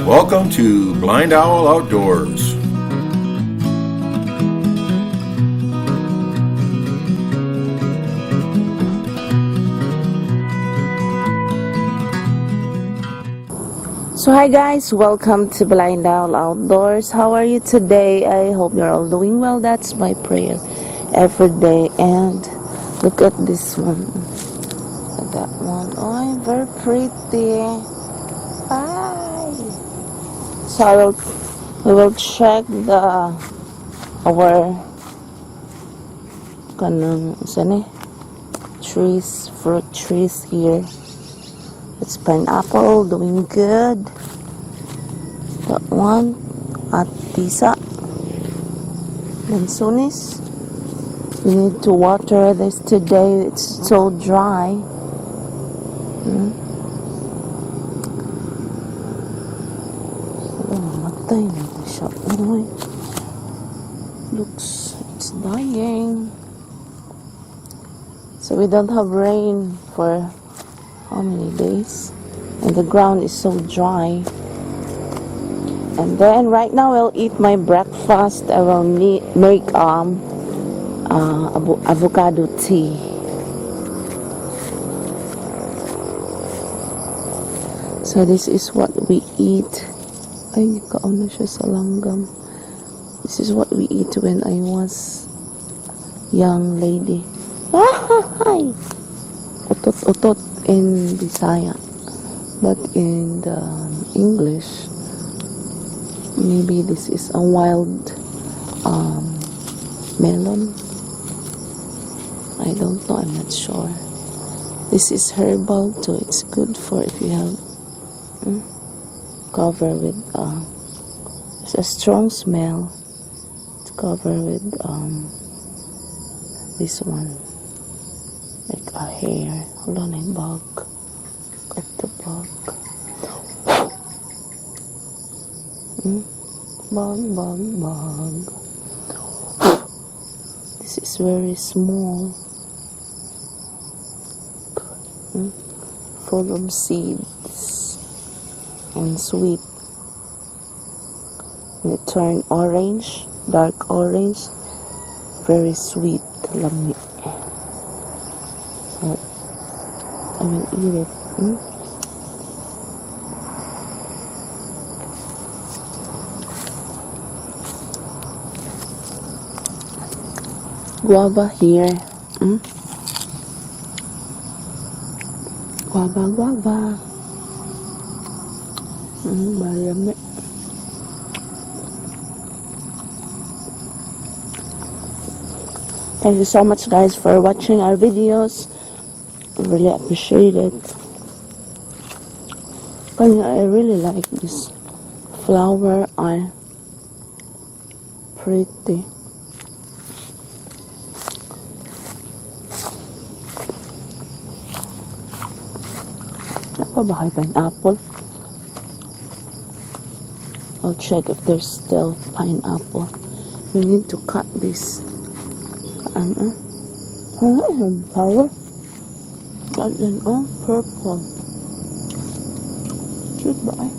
Welcome to BlindOwl Outdoors. So hi guys, welcome to BlindOwl Outdoors. How are you today? I hope you're all doing well. That's my prayer every day. And look at this one. Look at that one. Oh, very pretty. Hi. So we will check our trees, fruit trees here. It's pineapple, doing good. That one, at Pisa. Lansones. We need to water this today. It's so dry. Oh, matay na siya. Anyway, looks, it's dying. So we don't have rain for how many days, and the ground is so dry. And then right now I'll eat my breakfast. I will make avocado tea. So this is what we eat. Ay, kaon na siya sa langgam. This is what we eat when I was young lady. Hi! Utot-utot in Bisaya, but in the English, maybe this is a wild melon. I don't know, I'm not sure. This is herbal too. It's good for if you have cover with it's a strong smell. It's covered with this one, like a hair. Hold on, a bug. Got the bug. Bug. This is very small. Full of seeds and sweet. And it turned orange, dark orange. Very sweet. Lami. I will eat it. Guava here. Guava. Marami. Thank you so much guys for watching our videos. Really appreciate it. I really like this flower. Are pretty. Napabahay pineapple. I'll check if there's still pineapple. We need to cut this. Power. Got an purple. Goodbye.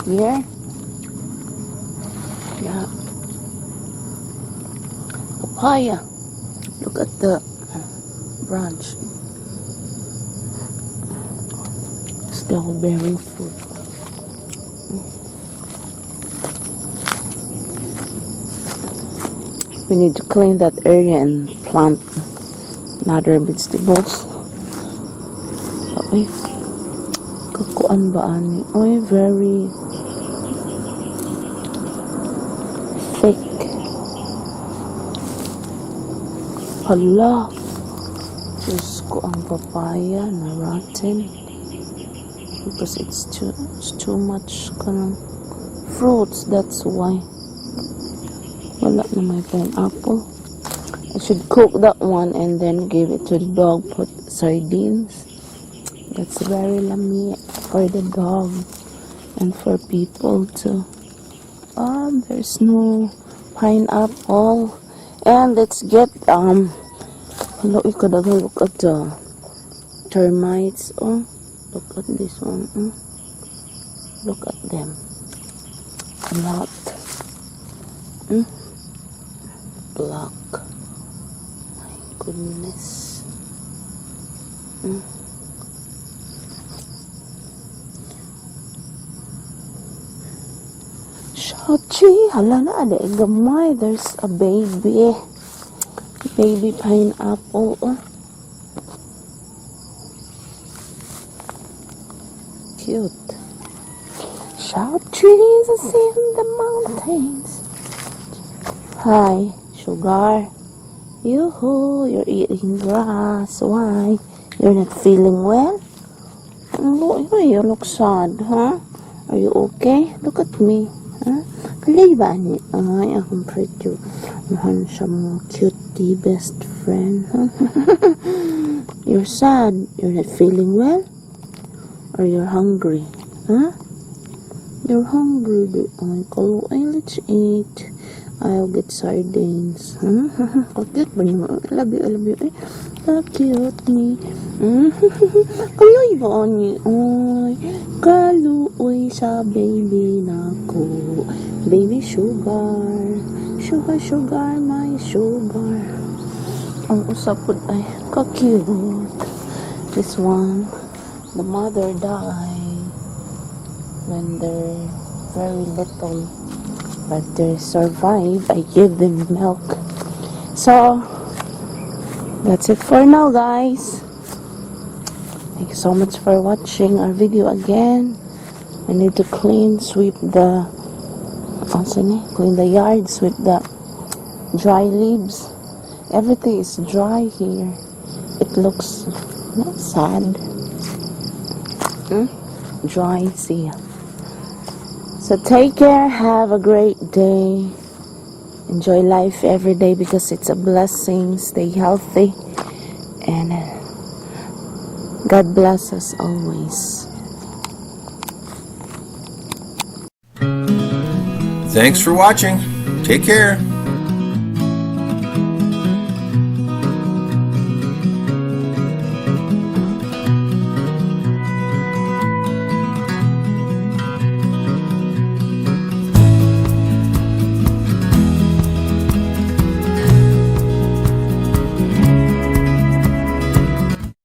Here. Yeah. Papaya. Look at the branch. Still bearing fruit. We need to clean that area and plant another vegetables. Okay. Kakuan ba ani? Oh, very thick. Hala. Diyos ko, ang papaya na rotten. Because it's too much kanang fruits. That's why. Wala na my pineapple. I should cook that one and then give it to the dog. Put sardines. That's very yummy for the dog and for people too. There's no pineapple. And let's get hello, you could have a look at the termites. Oh, Look at this one. Look at them. A lot. Black. My goodness. Shachi, hala na, ada gamay. There's a baby. Baby pineapple. Cute. Shout trees in the mountains. Hi, sugar. Yoo-hoo, you're eating grass. Why? You're not feeling well? You look sad, huh? Are you okay? Look at me. Huh? Kalay ba ni? Ay, akong pretty. Mahan siya mo cutie best friend. You're sad. You're not feeling well? Or you're hungry? Huh? You're hungry. Ay, let's eat. I'll get sardines. Cute ba niyo? I love you. Cute me. Kaloy ba ni? Ay, kaluoy sa baby nako. Baby sugar. Sugar, my sugar. Ang usapod ay ka-cute. This one, the mother died when they're very little. But they survive. I give them milk. So that's it for now, guys. Thank you so much for watching our video again. I need to sweep the yard, sweep the dry leaves. Everything is dry here. It looks sad. Dry, see ya. So take care, have a great day. Enjoy life every day because it's a blessing. Stay healthy. And God bless us always. Thanks for watching. Take care.